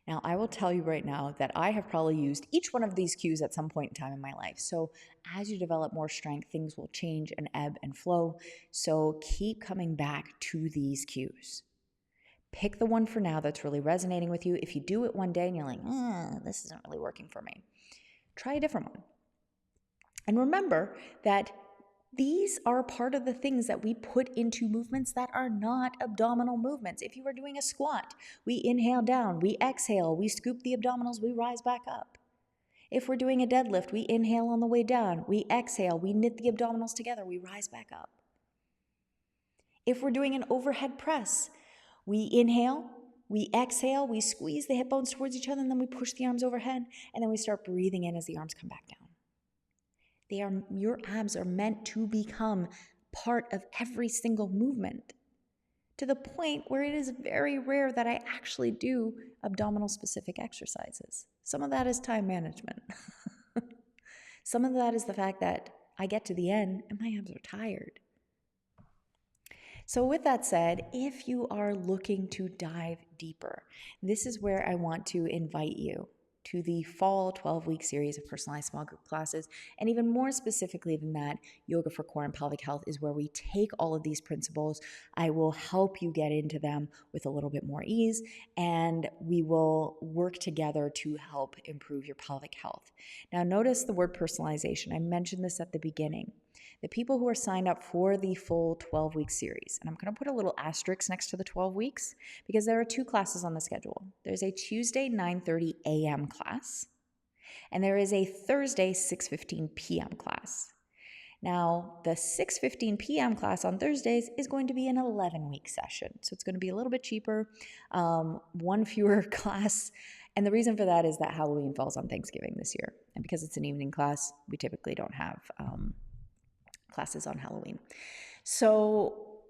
Now, I will tell you right now that I have probably used each one of these cues at some point in time in my life. So as you develop more strength, things will change and ebb and flow. So keep coming back to these cues. Pick the one for now that's really resonating with you. If you do it one day and you're like, this isn't really working for me, try a different one. And remember that these are part of the things that we put into movements that are not abdominal movements. If you are doing a squat, we inhale down, we exhale, we scoop the abdominals, we rise back up. If we're doing a deadlift, we inhale on the way down, we exhale, we knit the abdominals together, we rise back up. If we're doing an overhead press, we inhale, we exhale, we squeeze the hip bones towards each other, and then we push the arms overhead, and then we start breathing in as the arms come back down. Your abs are meant to become part of every single movement, to the point where it is very rare that I actually do abdominal specific exercises. Some of that is time management. Some of that is the fact that I get to the end and my abs are tired. So, with that said, if you are looking to dive deeper, this is where I want to invite you to the fall 12-week series of personalized small group classes. And even more specifically than that, Yoga for Core and Pelvic Health is where we take all of these principles. I will help you get into them with a little bit more ease, and we will work together to help improve your pelvic health. Now, notice the word personalization. I mentioned this at the beginning. The people who are signed up for the full 12-week series, and I'm going to put a little asterisk next to the 12 weeks because there are 2 classes on the schedule. There's a Tuesday 9:30 a.m. class, and there is a Thursday 6:15 p.m. class. Now, the 6:15 p.m. class on Thursdays is going to be an 11-week session, so it's going to be a little bit cheaper, one fewer class. And the reason for that is that Halloween falls on Thanksgiving this year, and because it's an evening class, we typically don't have classes on Halloween. So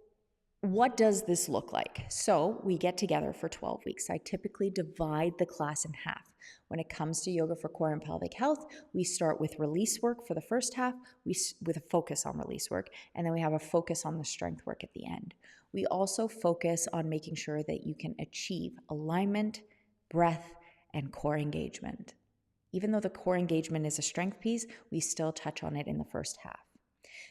what does this look like? So we get together for 12 weeks. I typically divide the class in half. When it comes to Yoga for Core and Pelvic Health, we start with release work for the first half, with a focus on release work, and then we have a focus on the strength work at the end. We also focus on making sure that you can achieve alignment, breath, and core engagement. Even though the core engagement is a strength piece, we still touch on it in the first half.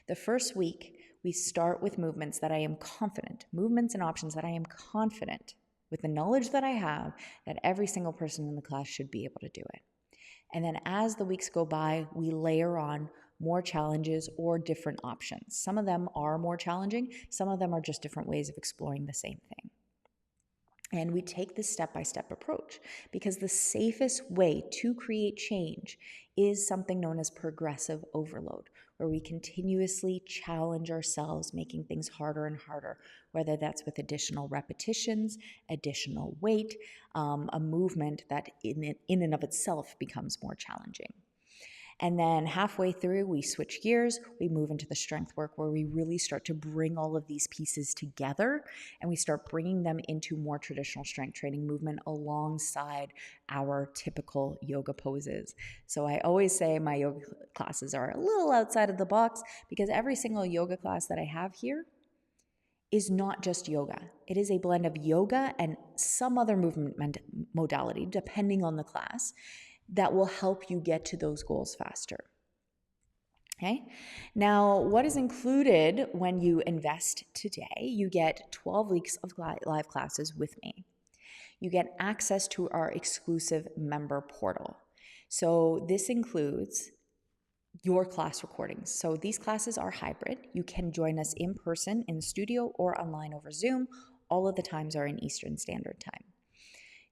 The first week, we start with movements that I am confident, movements and options that I am confident with the knowledge that I have that every single person in the class should be able to do it. And then as the weeks go by, we layer on more challenges or different options. Some of them are more challenging, some of them are just different ways of exploring the same thing. And we take this step-by-step approach because the safest way to create change is something known as progressive overload, where we continuously challenge ourselves, making things harder and harder, whether that's with additional repetitions, additional weight, a movement that in and of itself becomes more challenging. And then halfway through, we switch gears, we move into the strength work where we really start to bring all of these pieces together and we start bringing them into more traditional strength training movement alongside our typical yoga poses. So I always say my yoga classes are a little outside of the box because every single yoga class that I have here is not just yoga. It is a blend of yoga and some other movement modality, depending on the class, that will help you get to those goals faster. Okay. Now, what is included when you invest today? You get 12 weeks of live classes with me. You get access to our exclusive member portal. So this includes your class recordings. So these classes are hybrid. You can join us in person in the studio or online over Zoom. All of the times are in Eastern Standard Time.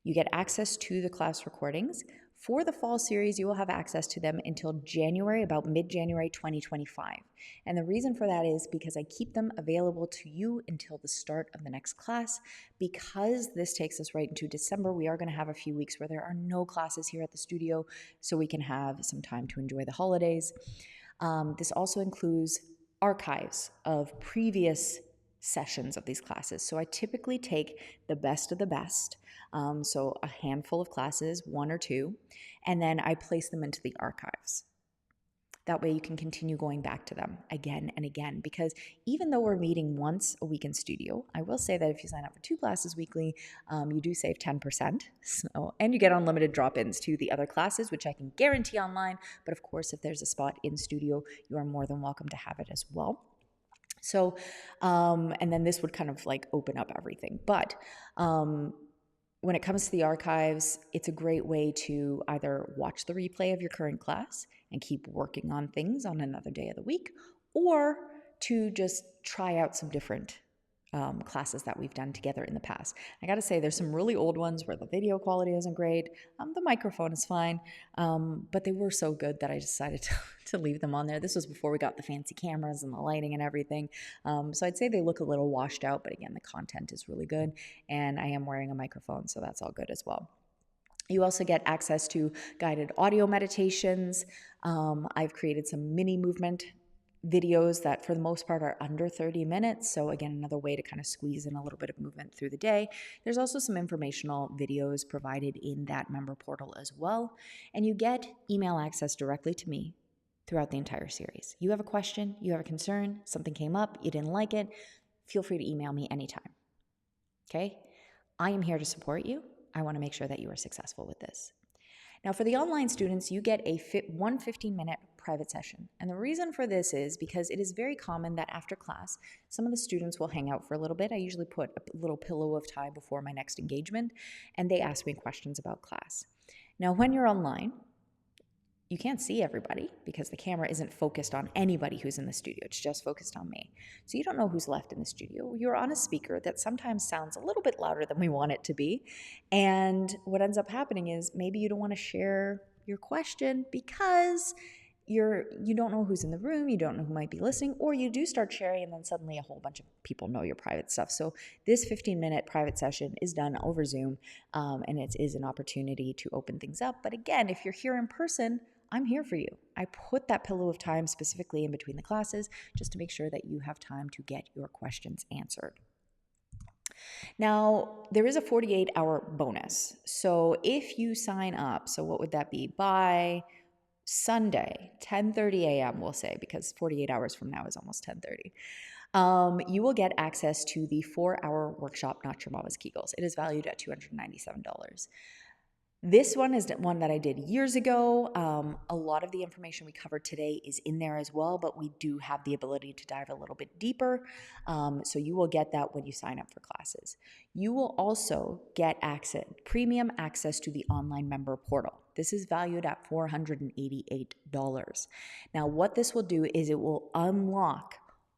You get access to the class recordings. For the fall series, you will have access to them until January, about mid-January 2025. And the reason for that is because I keep them available to you until the start of the next class. Because this takes us right into December, we are going to have a few weeks where there are no classes here at the studio, so we can have some time to enjoy the holidays. This also includes archives of previous sessions of these classes. So I typically take the best of the best, so a handful of classes, 1 or 2, and then I place them into the archives. That way you can continue going back to them again and again, because even though we're meeting once a week in studio, I will say that if you sign up for 2 classes weekly, you do save 10%. And you get unlimited drop-ins to the other classes, which I can guarantee online. But of course, if there's a spot in studio, you are more than welcome to have it as well. So, and then this would kind of like open up everything. But when it comes to the archives, it's a great way to either watch the replay of your current class and keep working on things on another day of the week, or to just try out some different classes that we've done together in the past. I gotta say, there's some really old ones where the video quality isn't great, the microphone is fine, but they were so good that I decided to leave them on there. This was before we got the fancy cameras and the lighting and everything, so I'd say they look a little washed out, but again, the content is really good, and I am wearing a microphone, so that's all good as well. You also get access to guided audio meditations. I've created some mini movement videos that for the most part are under 30 minutes. So again, another way to kind of squeeze in a little bit of movement through the day. There's also some informational videos provided in that member portal as well. And you get email access directly to me throughout the entire series. You have a question, you have a concern, something came up, you didn't like it, feel free to email me anytime. Okay? I am here to support you. I want to make sure that you are successful with this. Now, for the online students, you get one 15-minute private session. And the reason for this is because it is very common that after class, some of the students will hang out for a little bit. I usually put a little pillow of time before my next engagement, and they ask me questions about class. Now, when you're online, you can't see everybody because the camera isn't focused on anybody who's in the studio. It's just focused on me. So you don't know who's left in the studio. You're on a speaker that sometimes sounds a little bit louder than we want it to be. And what ends up happening is maybe you don't want to share your question because you don't know who's in the room, you don't know who might be listening, or you do start sharing and then suddenly a whole bunch of people know your private stuff. So this 15-minute private session is done over Zoom, and it is an opportunity to open things up. But again, if you're here in person, I'm here for you. I put that pillow of time specifically in between the classes just to make sure that you have time to get your questions answered. Now, there is a 48-hour bonus. So if you sign up, so what would that be? By Sunday, 10:30 a.m., we'll say, because 48 hours from now is almost 10:30. You will get access to the 4-hour workshop, Not Your Mama's Kegels. It is valued at $297. This one is one that I did years ago. A lot of the information we covered today is in there as well, but we do have the ability to dive a little bit deeper. So you will get that when you sign up for classes. You will also get premium access to the online member portal. This is valued at $488. Now, what this will do is it will unlock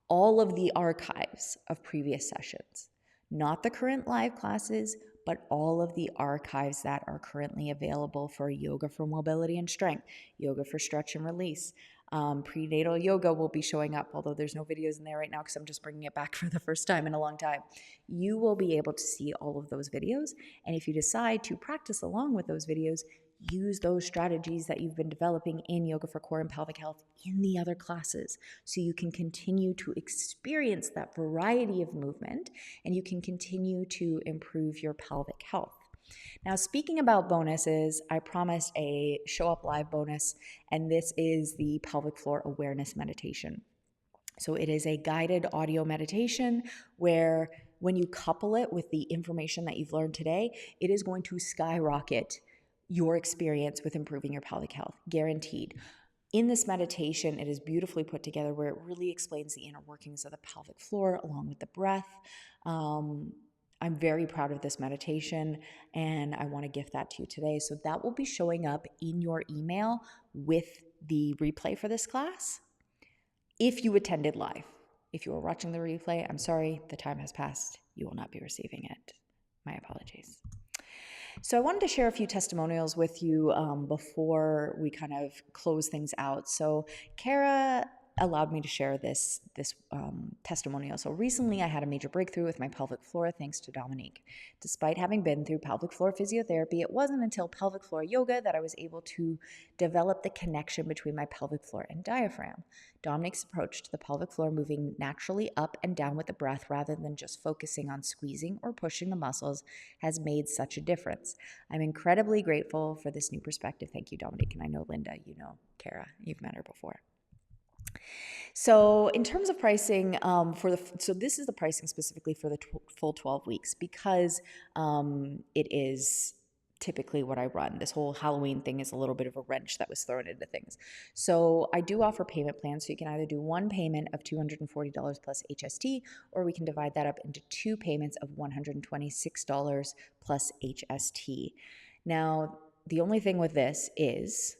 all of the archives of previous sessions, not the current live classes, but all of the archives that are currently available for yoga for mobility and strength, yoga for stretch and release. Prenatal yoga will be showing up, although there's no videos in there right now because I'm just bringing it back for the first time in a long time. You will be able to see all of those videos. And if you decide to practice along with those videos, use those strategies that you've been developing in Yoga for Core and Pelvic Health in the other classes so you can continue to experience that variety of movement and you can continue to improve your pelvic health. Now, speaking about bonuses, I promised a Show Up Live bonus, and this is the pelvic floor awareness meditation. So it is a guided audio meditation where when you couple it with the information that you've learned today, it is going to skyrocket your experience with improving your pelvic health, guaranteed. In this meditation, it is beautifully put together where it really explains the inner workings of the pelvic floor along with the breath. I'm very proud of this meditation and I want to gift that to you today. So that will be showing up in your email with the replay for this class if you attended live. If you are watching the replay, I'm sorry, the time has passed. You will not be receiving it. My apologies. So I wanted to share a few testimonials with you before we kind of close things out. So Kara allowed me to share this testimonial. So recently I had a major breakthrough with my pelvic floor thanks to Dominique. Despite having been through pelvic floor physiotherapy, it wasn't until pelvic floor yoga that I was able to develop the connection between my pelvic floor and diaphragm. Dominique's approach to the pelvic floor, moving naturally up and down with the breath rather than just focusing on squeezing or pushing the muscles, has made such a difference. I'm incredibly grateful for this new perspective. Thank you, Dominique. And I know Linda, you know Kara, you've met her before. So in terms of pricing, so this is the pricing specifically for the full 12 weeks because it is typically what I run. This whole Halloween thing is a little bit of a wrench that was thrown into things. So I do offer payment plans. So you can either do one payment of $240 plus HST, or we can divide that up into two payments of $126 plus HST. Now, the only thing with this is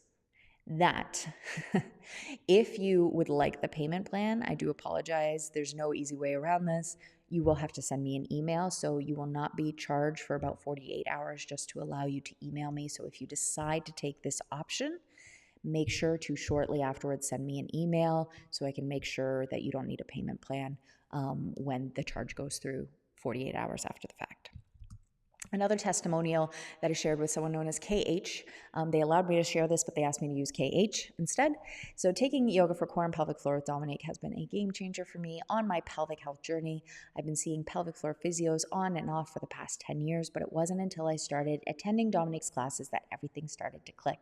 that if you would like the payment plan, I do apologize. There's no easy way around this. You will have to send me an email. So you will not be charged for about 48 hours just to allow you to email me. So if you decide to take this option, make sure to shortly afterwards send me an email so I can make sure that you don't need a payment plan when the charge goes through 48 hours after the fact. Another testimonial that I shared with someone known as KH. They allowed me to share this, but they asked me to use KH instead. So taking Yoga for Core and Pelvic Floor with Dominique has been a game changer for me on my pelvic health journey. I've been seeing pelvic floor physios on and off for the past 10 years, but it wasn't until I started attending Dominique's classes that everything started to click.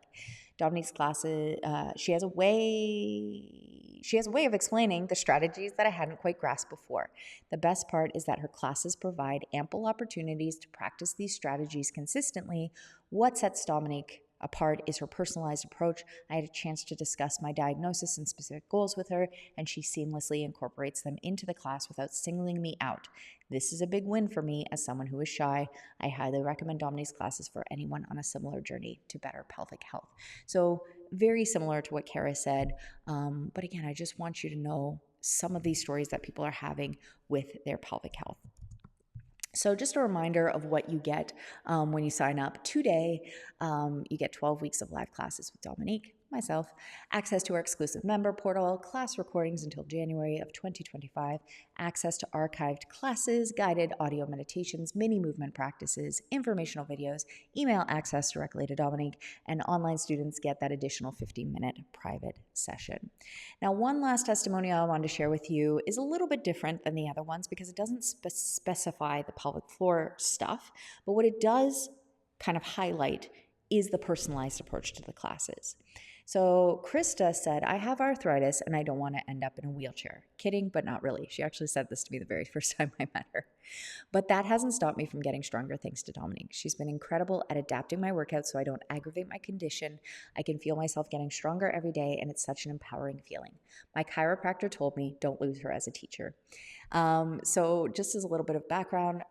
Dominique's classes, she has a way she has a way of explaining the strategies that I hadn't quite grasped before. The best part is that her classes provide ample opportunities to practice these strategies consistently. What sets Dominique apart is her personalized approach. I had a chance to discuss my diagnosis and specific goals with her, and she seamlessly incorporates them into the class without singling me out. This is a big win for me as someone who is shy. I highly recommend Dominique's classes for anyone on a similar journey to better pelvic health. So very similar to what Kara said. But again, I just want you to know some of these stories that people are having with their pelvic health. So just a reminder of what you get when you sign up today. You get 12 weeks of live classes with Dominique, myself, access to our exclusive member portal, class recordings until January of 2025, access to archived classes, guided audio meditations, mini movement practices, informational videos, email access directly to Dominique, and online students get that additional 15-minute private session. Now, one last testimonial I wanted to share with you is a little bit different than the other ones because it doesn't specify the pelvic floor stuff, but what it does kind of highlight is the personalized approach to the classes. So Krista said, I have arthritis and I don't want to end up in a wheelchair. Kidding, but not really. She actually said this to me the very first time I met her. But that hasn't stopped me from getting stronger thanks to Dominique. She's been incredible at adapting my workouts so I don't aggravate my condition. I can feel myself getting stronger every day, and it's such an empowering feeling. My chiropractor told me, don't lose her as a teacher. So just as a little bit of background,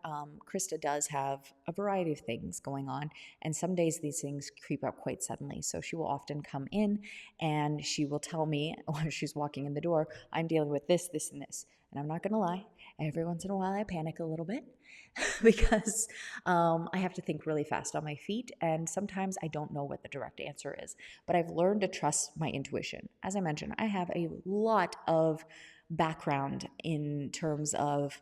Krista does have a variety of things going on, and some days these things creep up quite suddenly. So she will often come in and she will tell me while she's walking in the door, I'm dealing with this, this, and this. And I'm not going to lie, every once in a while I panic a little bit because I have to think really fast on my feet, and sometimes I don't know what the direct answer is. But I've learned to trust my intuition. As I mentioned, I have a lot of background in terms of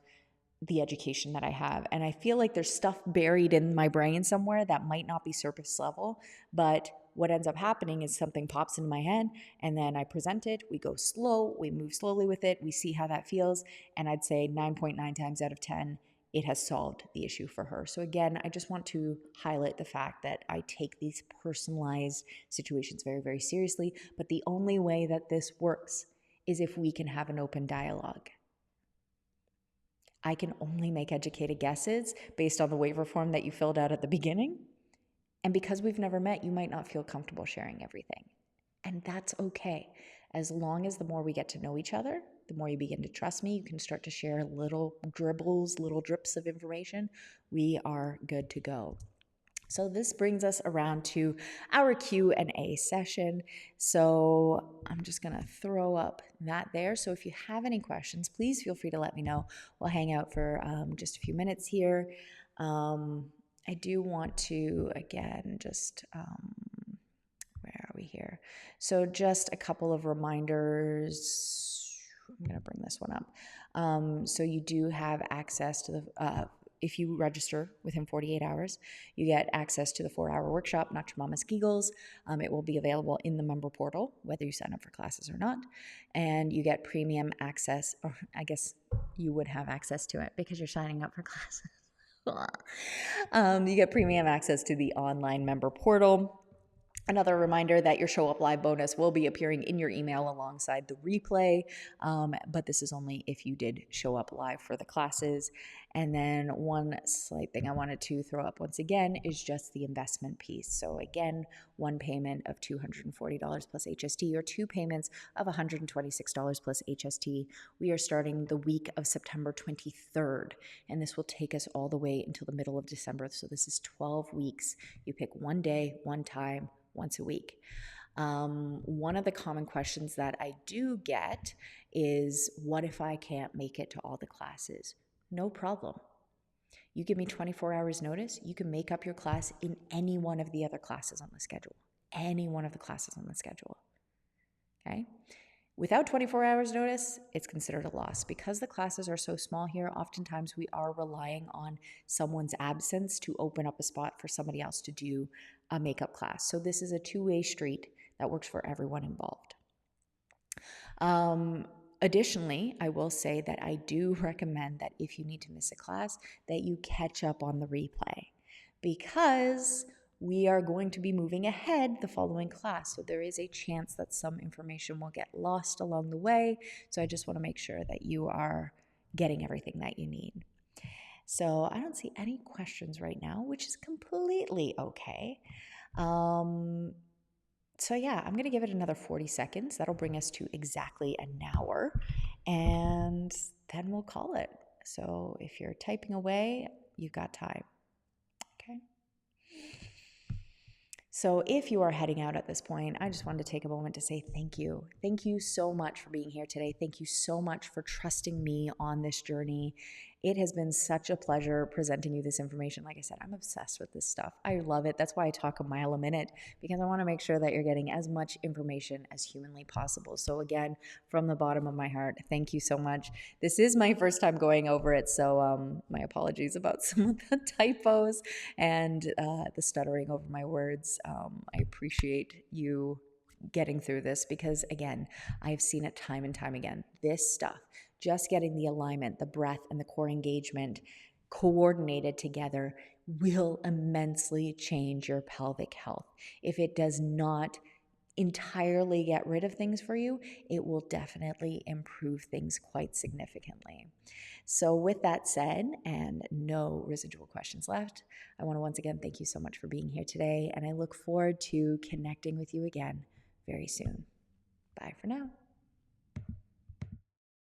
the education that I have. And I feel like there's stuff buried in my brain somewhere that might not be surface level, but what ends up happening is something pops in my head and then I present it, we go slow, we move slowly with it, we see how that feels, and I'd say 9.9 times out of 10, it has solved the issue for her. So again, I just want to highlight the fact that I take these personalized situations very, very seriously, but the only way that this works is if we can have an open dialogue. I can only make educated guesses based on the waiver form that you filled out at the beginning. And because we've never met, you might not feel comfortable sharing everything. And that's okay. As long as the more we get to know each other, the more you begin to trust me, you can start to share little dribbles, little drips of information. We are good to go. So this brings us around to our Q&A session. So I'm just going to throw up that there. So if you have any questions, please feel free to let me know. We'll hang out for just a few minutes here. I do want to, again, just, where are we here? So just a couple of reminders. I'm going to bring this one up. So you do have access to the, if you register within 48 hours, you get access to the 4-hour workshop, Not Your Mama's Kegels. It will be available in the member portal, whether you sign up for classes or not. And you get premium access, or I guess you would have access to it because you're signing up for classes. You get premium access to the online member portal. Another reminder that your Show Up Live bonus will be appearing in your email alongside the replay, but this is only if you did show up live for the classes. And then one slight thing I wanted to throw up once again is just the investment piece. So again, one payment of $240 plus HST or two payments of $126 plus HST. We are starting the week of September 23rd, and this will take us all the way until the middle of December. So this is 12 weeks. You pick one day, one time, once a week. One of the common questions that I do get is, what if I can't make it to all the classes? No problem. You give me 24 hours notice, you can make up your class in any one of the other classes on the schedule. Any one of the classes on the schedule. Okay? Without 24 hours notice, it's considered a loss. Because the classes are so small here, oftentimes we are relying on someone's absence to open up a spot for somebody else to do a makeup class. So this is a two-way street that works for everyone involved. Additionally, I will say that I do recommend that if you need to miss a class, that you catch up on the replay. Because we are going to be moving ahead the following class. So there is a chance that some information will get lost along the way. So I just want to make sure that you are getting everything that you need. So I don't see any questions right now, which is completely okay. So yeah, I'm going to give it another 40 seconds. That'll bring us to exactly an hour, and then we'll call it. So if you're typing away, you've got time. Okay. So if you are heading out at this point, I just wanted to take a moment to say thank you. Thank you so much for being here today. Thank you so much for trusting me on this journey. It has been such a pleasure presenting you this information. Like I said, I'm obsessed with this stuff. I love it. That's why I talk a mile a minute, because I want to make sure that you're getting as much information as humanly possible. So again, from the bottom of my heart, thank you so much. This is my first time going over it, so my apologies about some of the typos and the stuttering over my words. I appreciate you getting through this, because again, I've seen it time and time again. This stuff, just getting the alignment, the breath, and the core engagement coordinated together will immensely change your pelvic health. If it does not entirely get rid of things for you, it will definitely improve things quite significantly. So with that said, and no residual questions left, I want to once again thank you so much for being here today, and I look forward to connecting with you again very soon. Bye for now.